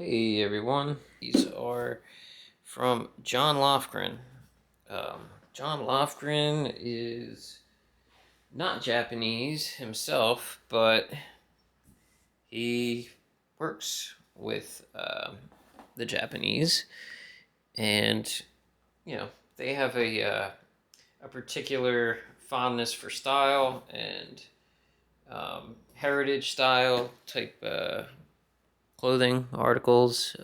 Hey everyone, these are from John Lofgren. John Lofgren is not Japanese himself, but he works with the Japanese, and they have a particular fondness for style and heritage style type clothing articles.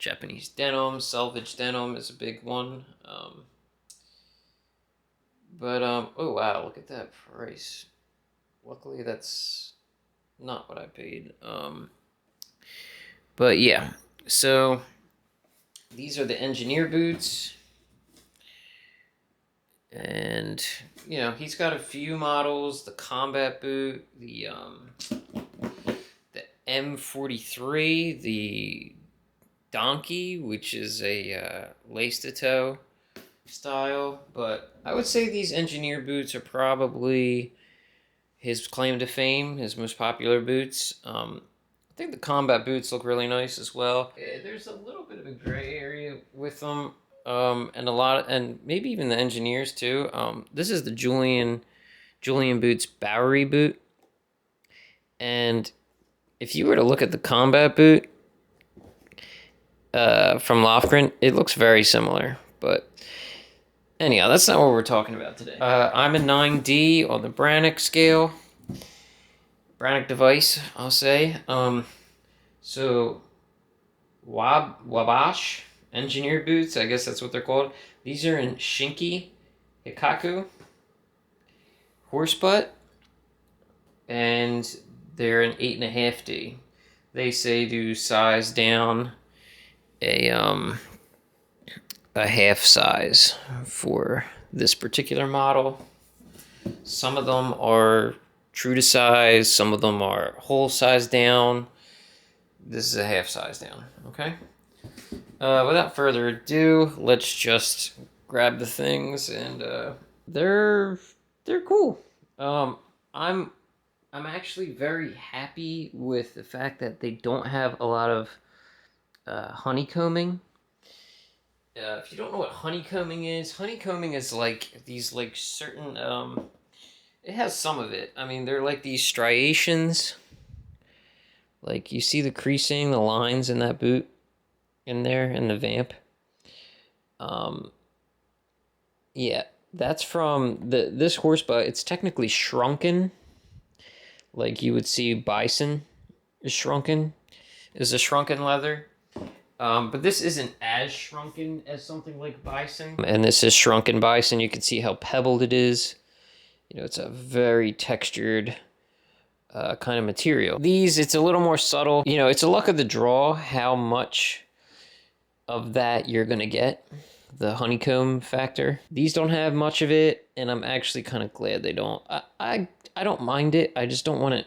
Japanese denim, selvage denim is a big one. Oh wow, look at that price. Luckily, that's not what I paid. But yeah, so these are the engineer boots. And, he's got a few models, the combat boot, the M43, the donkey, which is a lace-to-toe style, but I would say these engineer boots are probably his claim to fame, his most popular boots. I think the combat boots look really nice as well. There's a little bit of a gray area with them, and maybe even the engineers too. This is the Julian Boots Bowery boot, and if you were to look at the combat boot from Lofgren, it looks very similar, but anyhow, that's not what we're talking about today. I'm a 9D on the Brannock scale. Brannock device, I'll say. So Wabash engineer boots, I guess that's what they're called. These are in Shinki Hikaku Horsebutt, and they're an 8.5D. They say to size down a half size for this particular model. Some of them are true to size, some of them are whole size down. This is a half size down, okay? Without further ado, let's just grab the things, and they're cool. I'm actually very happy with the fact that they don't have a lot of honeycombing. If you don't know what honeycombing is like these like certain it has some of it. I mean, they're like these striations. Like you see the creasing, the lines in that boot in there in the vamp. Yeah, that's from this Horsebutt. It's technically shrunken. Like you would see Bison is shrunken. Is a shrunken leather. But this isn't as shrunken as something like Bison. And this is shrunken Bison. You can see how pebbled it is. It's a very textured kind of material. These, it's a little more subtle. It's a luck of the draw how much of that you're going to get. The honeycomb factor. These don't have much of it, and I'm actually kind of glad they don't. I don't mind it. I just don't want it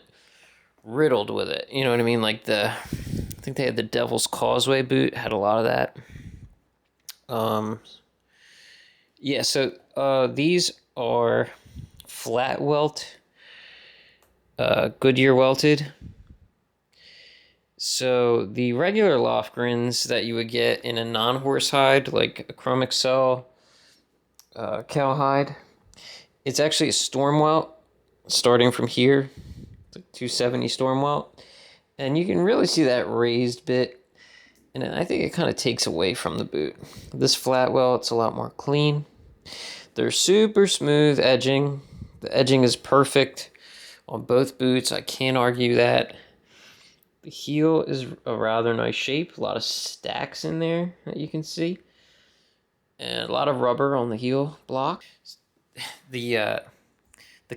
riddled with it. You know what I mean? Like I think they had the Devil's Causeway boot, had a lot of that. Yeah, so these are Flatwelt, Year Welted. So the regular Lofgrens that you would get in a non-horsehide, like a Chrome Excel cowhide, it's actually a Stormwelt, starting from here, it's like 270 Stormwelt. And you can really see that raised bit, and I think it kind of takes away from the boot. This Flatwelt, it's a lot more clean. They're super smooth edging. The edging is perfect on both boots. I can't argue that. The heel is a rather nice shape. A lot of stacks in there that you can see. And a lot of rubber on the heel block. The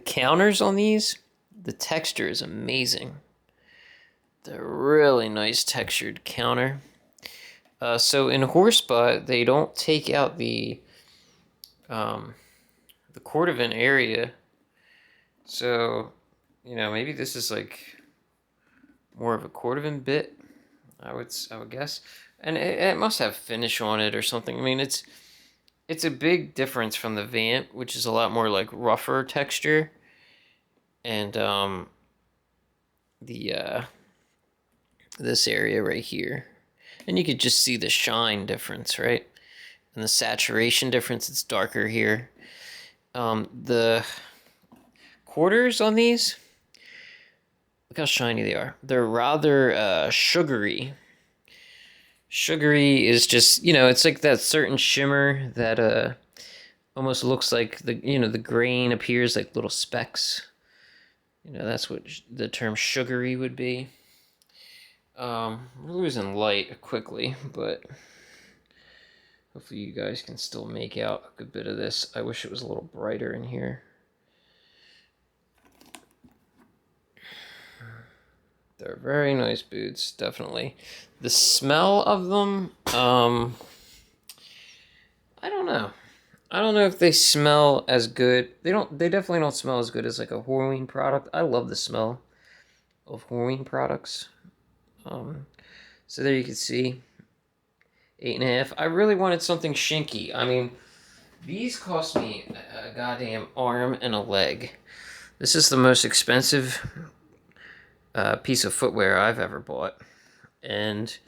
counters on these, the texture is amazing. They're really nice textured counter. So in Horsebutt, they don't take out the cordovan area. So, maybe this is like more of a cordovan bit, I would guess. And it must have finish on it or something. I mean, it's a big difference from the Vamp, which is a lot more like rougher texture. And the this area right here. And you could just see the shine difference, right? And the saturation difference, it's darker here. The quarters on these, look how shiny they are. They're rather sugary. Sugary is just, you know, it's like that certain shimmer that almost looks like the grain appears like little specks. You know, that's what the term sugary would be. We're losing light quickly, but hopefully you guys can still make out a good bit of this. I wish it was a little brighter in here. They're very nice boots, definitely. The smell of them, I don't know. I don't know if they smell as good. They definitely don't smell as good as like a Horween product. I love the smell of Horween products. So there you can see 8.5. I really wanted something Shinki. I mean, these cost me a goddamn arm and a leg. This is the most expensive piece of footwear I've ever bought. And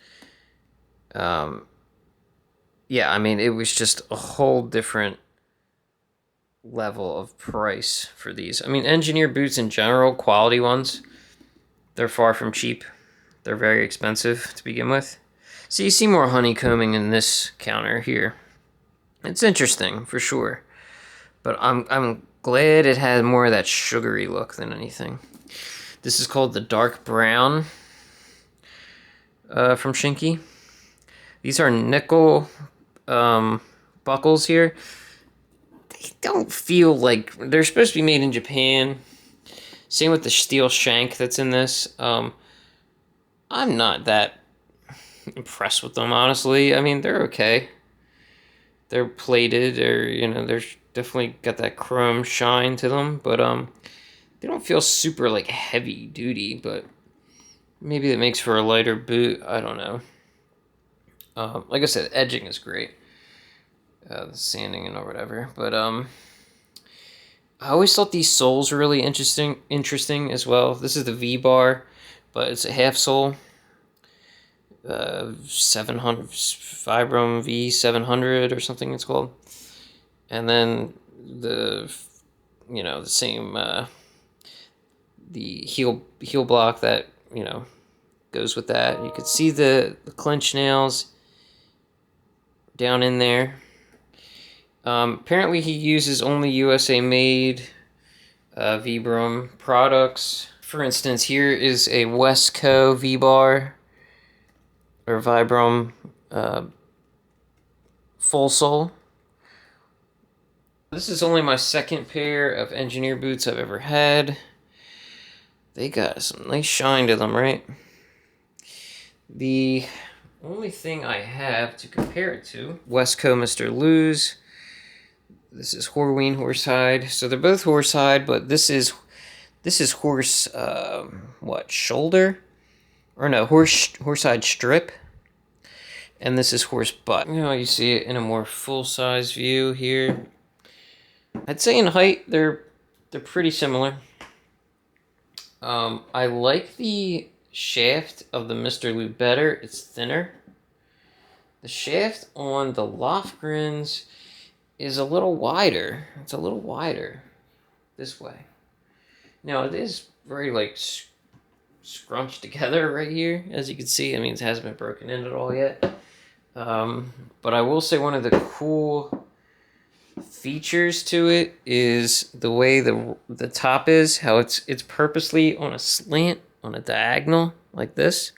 yeah, I mean, it was just a whole different level of price for these. I mean, engineer boots in general, quality ones, they're far from cheap. They're very expensive to begin with. So you see more honeycombing in this counter here. It's interesting, for sure. But I'm glad it had more of that sugary look than anything. This is called the dark brown from Shinki. These are nickel buckles here. They don't feel like... They're supposed to be made in Japan. Same with the steel shank that's in this. I'm not that impressed with them, honestly. I mean, they're okay. They're plated, or, you know, they're definitely got that chrome shine to them, but they don't feel super, like, heavy duty, but maybe that makes for a lighter boot. I don't know. Like I said, edging is great. The sanding and or whatever, but I always thought these soles were really interesting as well. This is the V-bar, but it's a half sole. 700 Vibram V700 or something it's called. And then the same the heel block that, you know, goes with that. You could see the clench nails down in there. Apparently he uses only USA made Vibram products. For instance, here is a Wesco V-bar or Vibram full sole. This is only my second pair of engineer boots I've ever had. They got some nice shine to them, right? The only thing I have to compare it to, Wesco Mister Lou's. This is Horween horsehide. So they're both horsehide, but this is horse shoulder? Or no, horsehide strip. And this is horse butt. You know, you see it in a more full-size view here. I'd say in height they're pretty similar. I like the shaft of the Mister Lou better. It's thinner. The shaft on the Lofgrens is a little wider. It's a little wider this way. Now it is very like scrunched together right here, as you can see. I mean, it hasn't been broken in at all yet. But I will say one of the cool features to it is the way the top is, how it's purposely on a slant, on a diagonal like this,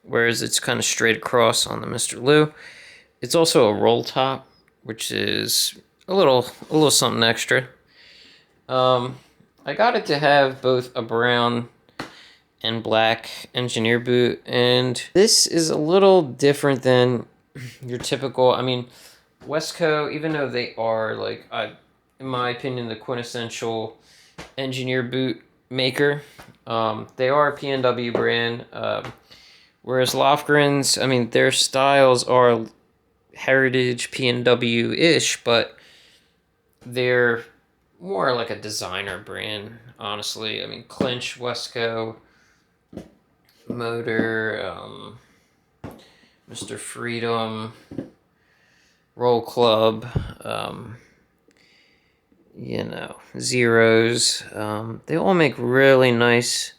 whereas it's kind of straight across on the Mister Lou. It's also a roll top, which is a little something extra. I got it to have both a brown and black engineer boot, and this is a little different than your typical, I mean, Wesco, even though they are, like, in my opinion, the quintessential engineer boot maker, they are a PNW brand, whereas Lofgrens, I mean, their styles are heritage PNW-ish, but they're more like a designer brand, honestly. I mean, Clinch, Wesco, Motor, Mr. Freedom, Roll Club, you know, Zerrows. They all make really nice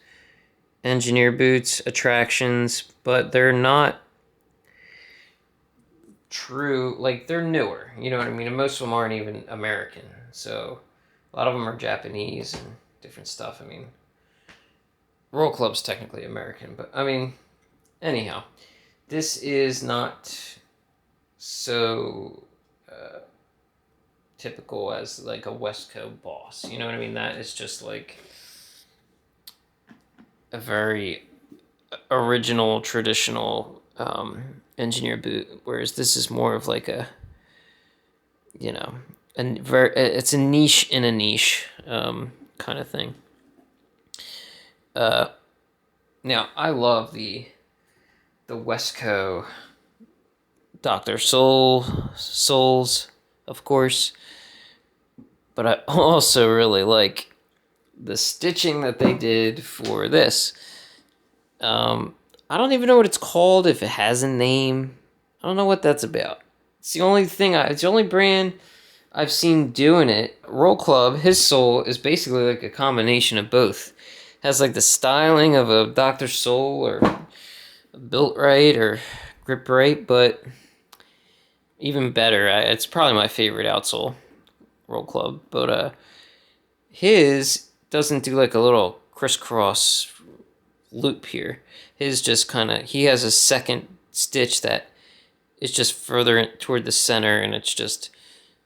engineer boots, attractions, but they're not true, like they're newer, you know what I mean? And most of them aren't even American, so a lot of them are Japanese and different stuff. I mean, Roll Club's technically American, but I mean, anyhow, this is not so typical as like a Wesco Boss, you know what I mean? That is just like a very original, traditional engineer boot, whereas this is more of like a, you know, it's a niche in a niche kind of thing. Now I love the Wesco Dr. Souls, of course, but I also really like the stitching that they did for this. I don't even know what it's called, if it has a name. I don't know what that's about. It's the only thing, it's the only brand I've seen doing it. Roll Club, his sole is basically like a combination of both. It has like the styling of a Dr. Soul or Built Right or Grip Right, but even better, it's probably my favorite outsole, Roll Club. But his doesn't do like a little crisscross loop here. His just kind of, he has a second stitch that is just further toward the center, and it's just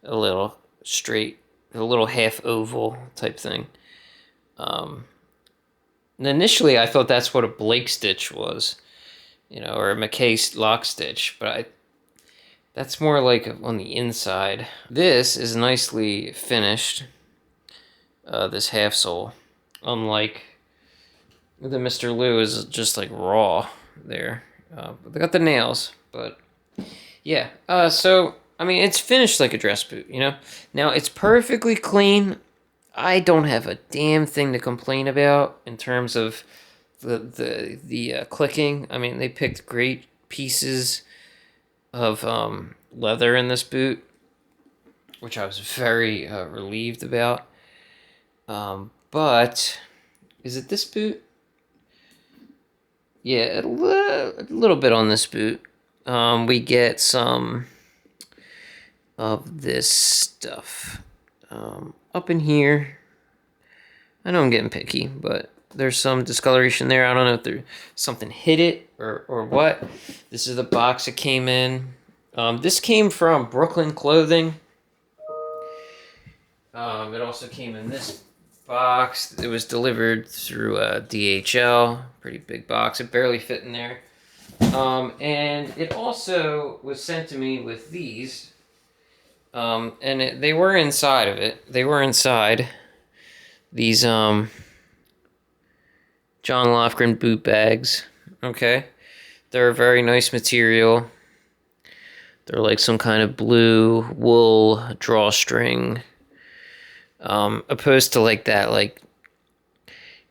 a little straight, a little half oval type thing. And initially I thought that's what a Blake stitch was, you know, or a McKay lock stitch, but that's more like on the inside. This is nicely finished, this half sole, unlike the Mister Lou is just like raw there. They got the nails, but yeah. So I mean, it's finished like a dress boot, you know. Now it's perfectly clean. I don't have a damn thing to complain about in terms of the clicking. I mean, they picked great pieces of leather in this boot, which I was very relieved about. But is it this boot? Yeah, a little bit on this boot. We get some of this stuff up in here. I know I'm getting picky, but there's some discoloration there. I don't know if there's something hit it or what. This is the box it came in. This came from Brooklyn Clothing. It also came in this box. It was delivered through DHL. Pretty big box. It barely fit in there. And it also was sent to me with these. And they were inside of it. They were inside these John Lofgren boot bags. Okay. They're a very nice material. They're like some kind of blue wool drawstring. Opposed to like that, like,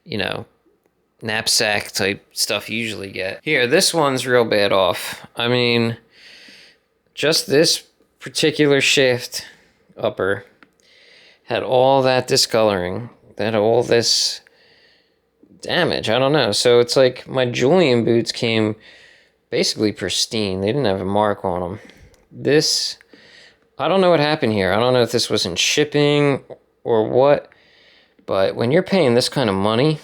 you know, knapsack type stuff you usually get. Here, this one's real bad off. I mean, just this particular shaft upper had all that discoloring, that all this damage. I don't know. So it's like my Julian boots came basically pristine. They didn't have a mark on them. This, I don't know what happened here. I don't know if this was in shipping or what, but when you're paying this kind of money,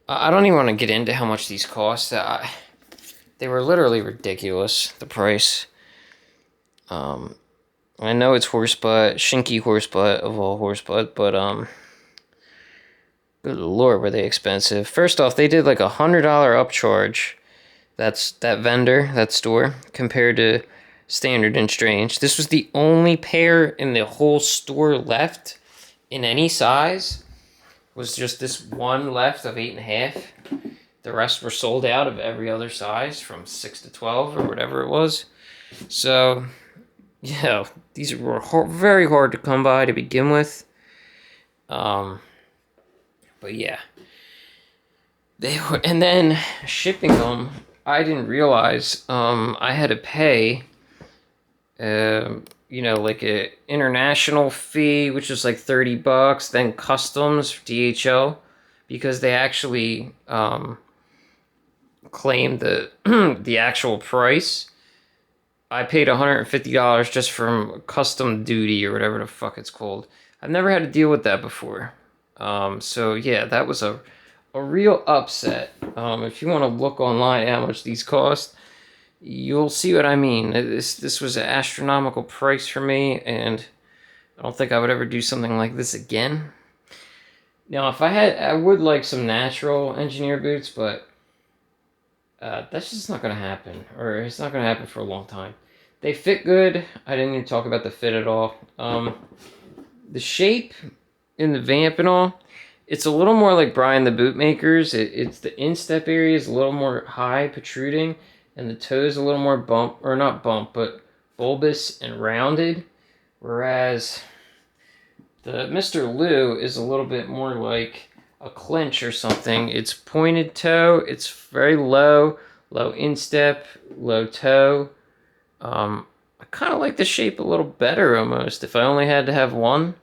I don't even want to get into how much these cost. They were literally ridiculous, the price. I know it's Horsebutt, Shinki Horsebutt of all Horsebutt, but good lord, were they expensive. First off, they did like $100 upcharge. That's that vendor, that store, compared to Standard and Strange. This was the only pair in the whole store left in any size. Was just this one left of 8.5. The rest were sold out of every other size from 6 to 12 or whatever it was. So, yeah, these were very hard to come by to begin with. But yeah, They were, and then shipping them, I didn't realize I had to pay, you know, like a international fee, which is like $30, then customs DHL, because they actually claimed the the actual price. I paid $150 just from custom duty or whatever the fuck it's called. I've never had to deal with that before. So yeah, that was a real upset. If you want to look online at how much these cost, you'll see what I mean. This was an astronomical price for me, and I don't think I would ever do something like this again. Now, if I would like some natural engineer boots, but that's just not going to happen, or it's not going to happen for a long time. They fit good. I didn't even talk about the fit at all. The shape in the vamp and all, it's a little more like Brian the Bootmaker's. It's the instep area is a little more high, protruding, and the toes a little more bump, or not bump, but bulbous and rounded. Whereas the Mister Lou is a little bit more like a clinch or something. It's pointed toe. It's very low instep, low toe. I kind of like the shape a little better almost if I only had to have one.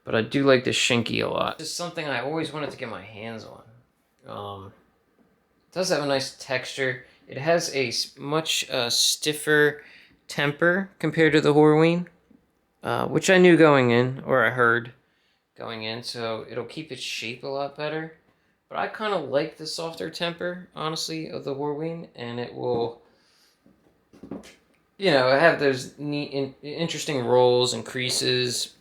But I do like the Shinki a lot. It's something I always wanted to get my hands on. It does have a nice texture. It has a much stiffer temper compared to the Horween, which I knew going in, or I heard going in, so it'll keep its shape a lot better. But I kind of like the softer temper, honestly, of the Horween, and it will, you know, have those neat, interesting rolls and creases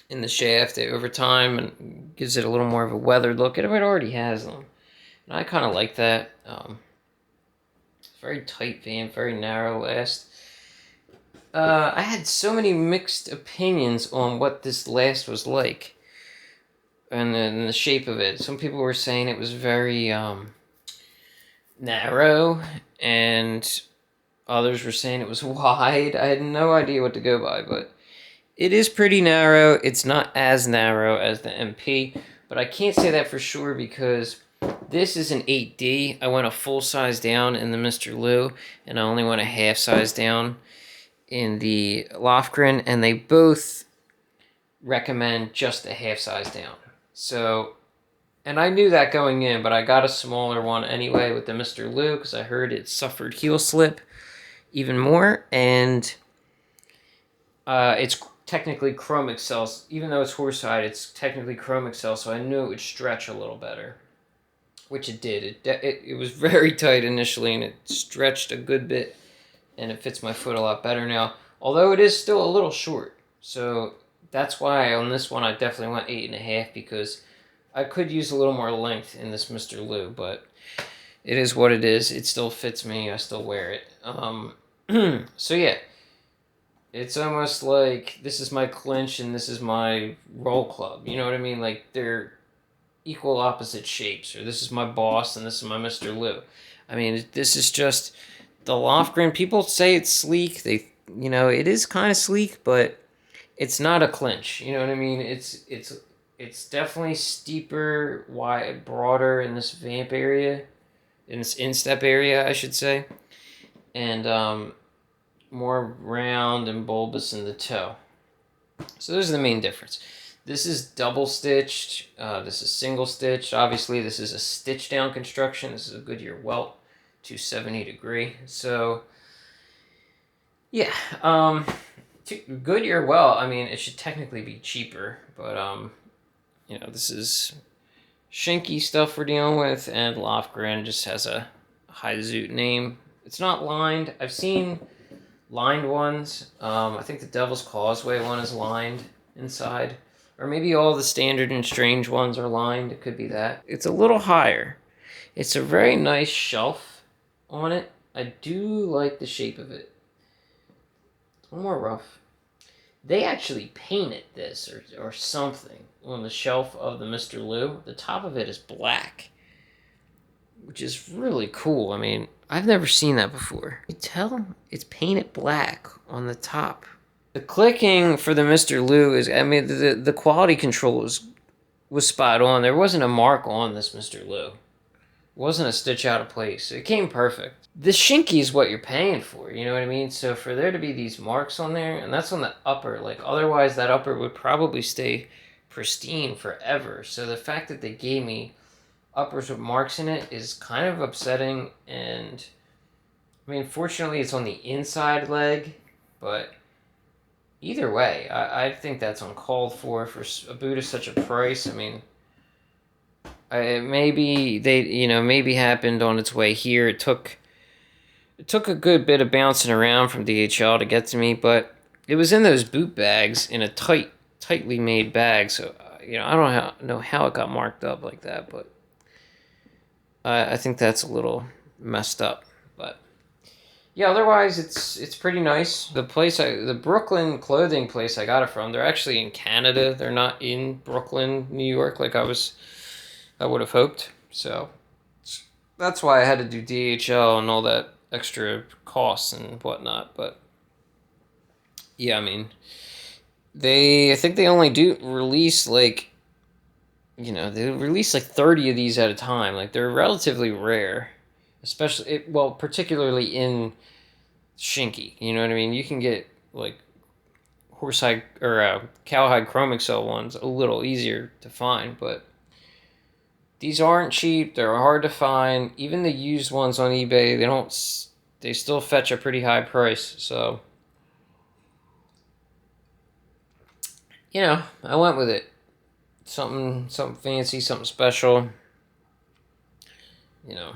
in the shaft over time, and gives it a little more of a weathered look. It already has them, and I kind of like that. Very tight vamp, very narrow last. I had so many mixed opinions on what this last was like, and then the shape of it. Some people were saying it was very narrow, and others were saying it was wide. I had no idea what to go by, but it is pretty narrow. It's not as narrow as the MP, but I can't say that for sure because this is an 8D. I went a full size down in the Mister Lou, and I only went a half size down in the Lofgren, and they both recommend just a half size down. So, and I knew that going in, but I got a smaller one anyway with the Mister Lou because I heard it suffered heel slip even more, and it's technically chrome excel. Even though it's horsehide, it's technically chrome excel, so I knew it would stretch a little better, which it did. It was very tight initially, and it stretched a good bit, and it fits my foot a lot better now, although it is still a little short. So that's why on this one I definitely went 8.5, because I could use a little more length in this Mister Lou, but it is what it is. It still fits me. I still wear it. So yeah, it's almost like this is my clinch and this is my roll club. You know what I mean? Like they're equal opposite shapes. Or this is my boss and this is my Mister Lou. I mean, this is just the Lofgren. People say it's sleek. You know, it is kind of sleek, but it's not a clinch. You know what I mean? It's definitely steeper, wide, broader in this vamp area, in this instep area, I should say, and more round and bulbous in the toe. So those are the main difference. This is double stitched. This is single stitched. Obviously, this is a stitch down construction. This is a Goodyear Welt 270 degree. So yeah, Goodyear Welt. I mean, it should technically be cheaper, but you know, this is Shinki stuff we're dealing with, and Lofgren just has a high zoot name. It's not lined. I've seen lined ones. I think the Devil's Causeway one is lined inside. Or maybe all the standard and strange ones are lined. It could be that. It's a little higher. It's a very nice shelf on it. I do like the shape of it. It's a little more rough. They actually painted this or something on the shelf of the Mister Lou. The top of it is black, which is really cool. I mean, I've never seen that before. You tell it's painted black on the top. The clicking for the Mister Lou is, I mean, the quality control was spot on. There wasn't a mark on this Mister Lou. Wasn't a stitch out of place. It came perfect. This Shinki is what you're paying for, you know what I mean? So for there to be these marks on there, and that's on the upper, like otherwise that upper would probably stay pristine forever. So the fact that they gave me uppers with marks in it is kind of upsetting. And I mean, fortunately it's on the inside leg, but either way, I think that's uncalled for a boot of such a price. I mean, maybe they, maybe happened on its way here. It took a good bit of bouncing around from DHL to get to me, but it was in those boot bags in a tightly made bag. So I don't know how it got marked up like that, but I think that's a little messed up. But yeah, otherwise it's pretty nice. The Brooklyn clothing place I got it from, they're actually in Canada. They're not in Brooklyn, New York, like I would have hoped. So that's why I had to do DHL and all that extra costs and whatnot. But yeah, I mean, I think they only do release like, they release like 30 of these at a time. Like they're relatively rare, especially particularly in Shinki. You know what I mean? You can get like horsehide or cowhide chrome excel ones a little easier to find, but these aren't cheap. They're hard to find. Even the used ones on eBay, they still fetch a pretty high price. So, I went with it. Something fancy, something special. I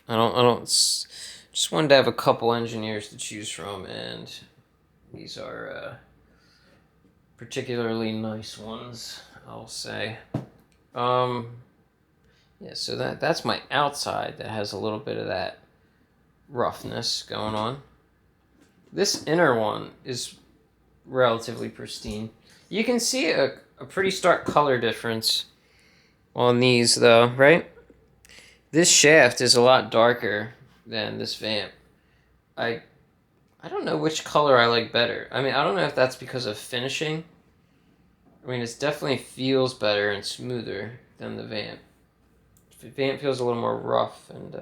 don't just wanted to have a couple engineers to choose from, and these are particularly nice ones, I'll say. Yeah, so that's my outside that has a little bit of that roughness going on. This inner one is relatively pristine. You can see a pretty stark color difference on these though, right? This shaft is a lot darker than this vamp. I don't know which color I like better. I mean, I don't know if that's because of finishing. I mean, it definitely feels better and smoother than the vamp. The vamp feels a little more rough and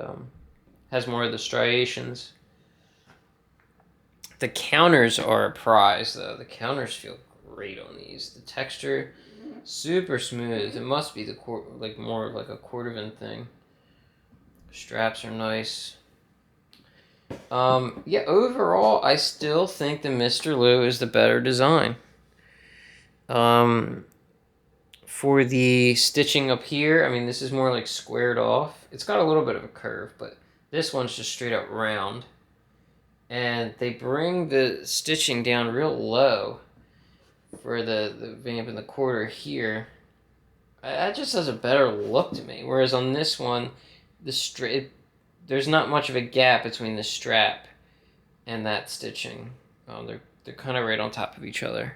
has more of the striations. The counters are a prize, though. The counters feel great on these. The texture, super smooth. It must be more like a cordovan thing. Straps are nice. Yeah, overall, I still think the Mister Lou is the better design. For the stitching up here, I mean, this is more like squared off. It's got a little bit of a curve, but this one's just straight up round. And they bring the stitching down real low for the vamp and the quarter here. That just has a better look to me. Whereas on this one, there's not much of a gap between the strap and that stitching. They're kind of right on top of each other.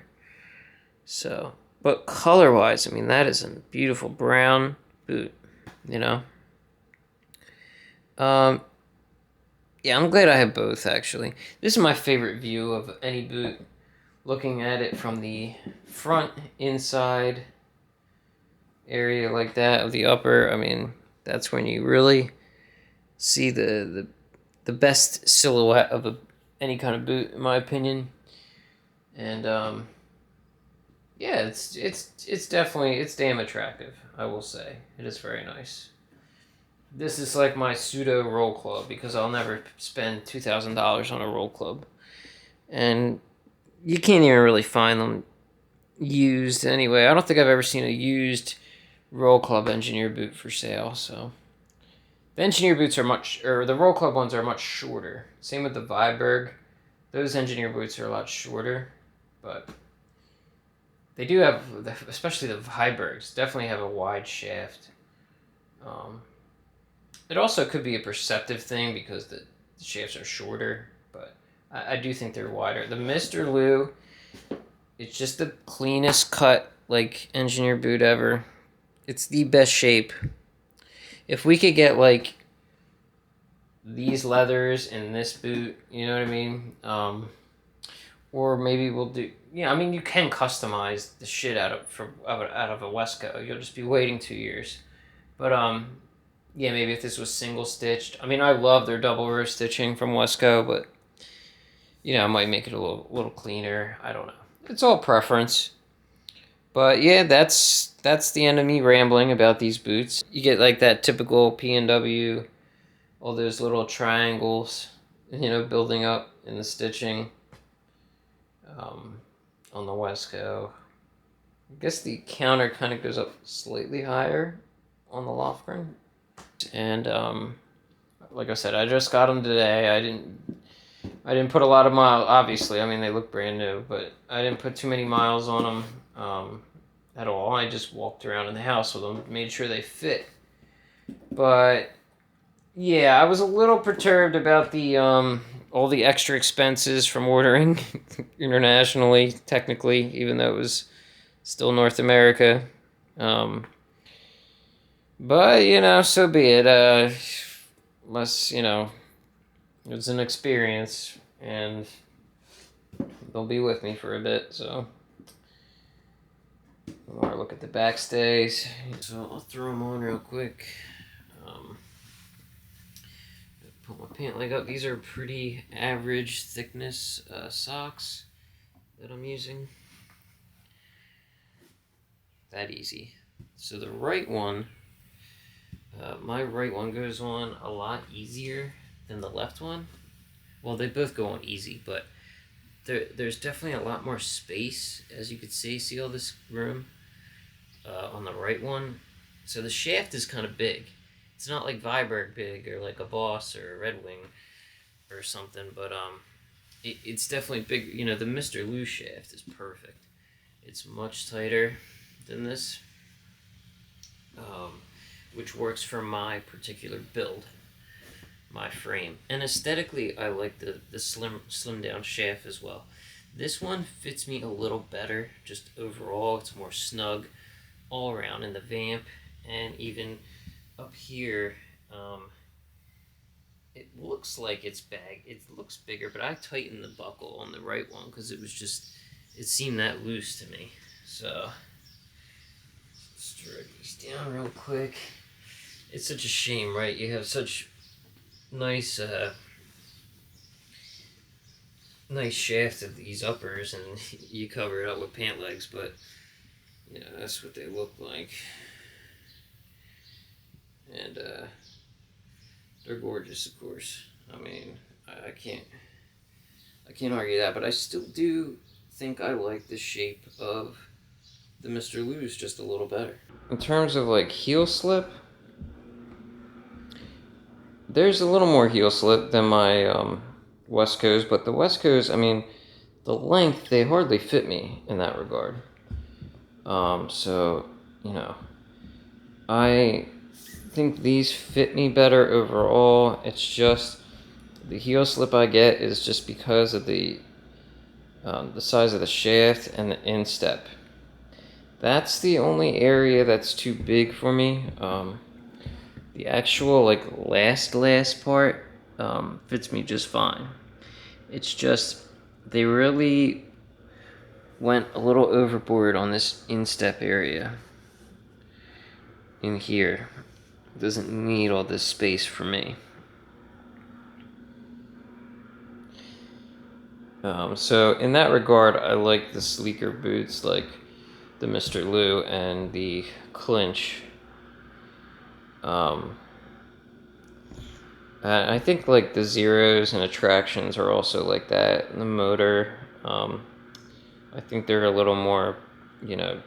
So, but color-wise, I mean, that is a beautiful brown boot, Yeah, I'm glad I have both, actually. This is my favorite view of any boot. Looking at it from the front, inside area like that of the upper, I mean, that's when you really see the best silhouette of any kind of boot, in my opinion. And yeah, it's definitely damn attractive, I will say. It is very nice. This is like my pseudo roll club because I'll never spend $2,000 on a roll club, and you can't even really find them used anyway. I don't think I've ever seen a used roll club engineer boot for sale. So the engineer boots the roll club ones are much shorter. Same with the Viberg. Those engineer boots are a lot shorter, but they do have, especially the Vibergs, definitely have a wide shaft. It also could be a perceptive thing because the shafts are shorter, but I do think they're wider. The Mister Lou, it's just the cleanest cut, like, engineer boot ever. It's the best shape. If we could get, like, these leathers in this boot, you know what I mean? Or maybe we'll do, I mean, you can customize the shit out of a Wesco. You'll just be waiting 2 years. But, yeah, maybe if this was single stitched. I mean, I love their double row stitching from Wesco, but you know, I might make it a little cleaner. I don't know. It's all preference. But yeah, that's the end of me rambling about these boots. You get like that typical P&W, all those little triangles, you know, building up in the stitching on the Wesco. I guess the counter kind of goes up slightly higher on the Lofgren. And like I said, I just got them today. I didn't put a lot of miles. Obviously, I mean they look brand new, but I didn't put too many miles on them at all. I just walked around in the house with them, made sure they fit. But yeah, I was a little perturbed about the all the extra expenses from ordering internationally, technically, even though it was still North America. But you know, so be it. Must, you know, it was an experience, and they'll be with me for a bit. So, more look at the backstays. So I'll throw them on real quick. Put my pant leg up. These are pretty average thickness socks that I'm using. That easy. So the right one, my right one goes on a lot easier than the left one. Well, they both go on easy, but there's definitely a lot more space, as you could see. See all this room on the right one? So the shaft is kind of big. It's not like Vibram big or like a Boss or a Red Wing or something, but it's definitely big. You know, the Mister Lou shaft is perfect. It's much tighter than this, which works for my particular build, my frame. And aesthetically, I like the slim down shaft as well. This one fits me a little better, just overall. It's more snug all around in the vamp, and even up here, it looks like it's it looks bigger, but I tightened the buckle on the right one because it seemed that loose to me. So let's drag these down real quick. It's such a shame, right? You have such nice nice shaft of these uppers, and you cover it up with pant legs, but you know, that's what they look like. And they're gorgeous, of course. I mean, I can't argue that, but I still do think I like the shape of the Mister Lou's just a little better. In terms of like heel slip, there's a little more heel slip than my Wesco's, but the Wesco's, I mean, the length, they hardly fit me in that regard. So, you know, I think these fit me better overall. It's just the heel slip I get is just because of the size of the shaft and the instep. That's the only area that's too big for me. The actual like last part fits me just fine. It's just they really went a little overboard on this instep area in here. It doesn't need all this space for me. So in that regard, I like the sleeker boots like the Mister Lou and the clinch. I think like the Zerrows and attractions are also like that. And the motor, I think they're a little more, you know,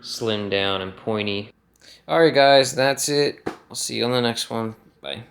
slim down and pointy. Alright guys, that's it. I'll see you on the next one. Bye.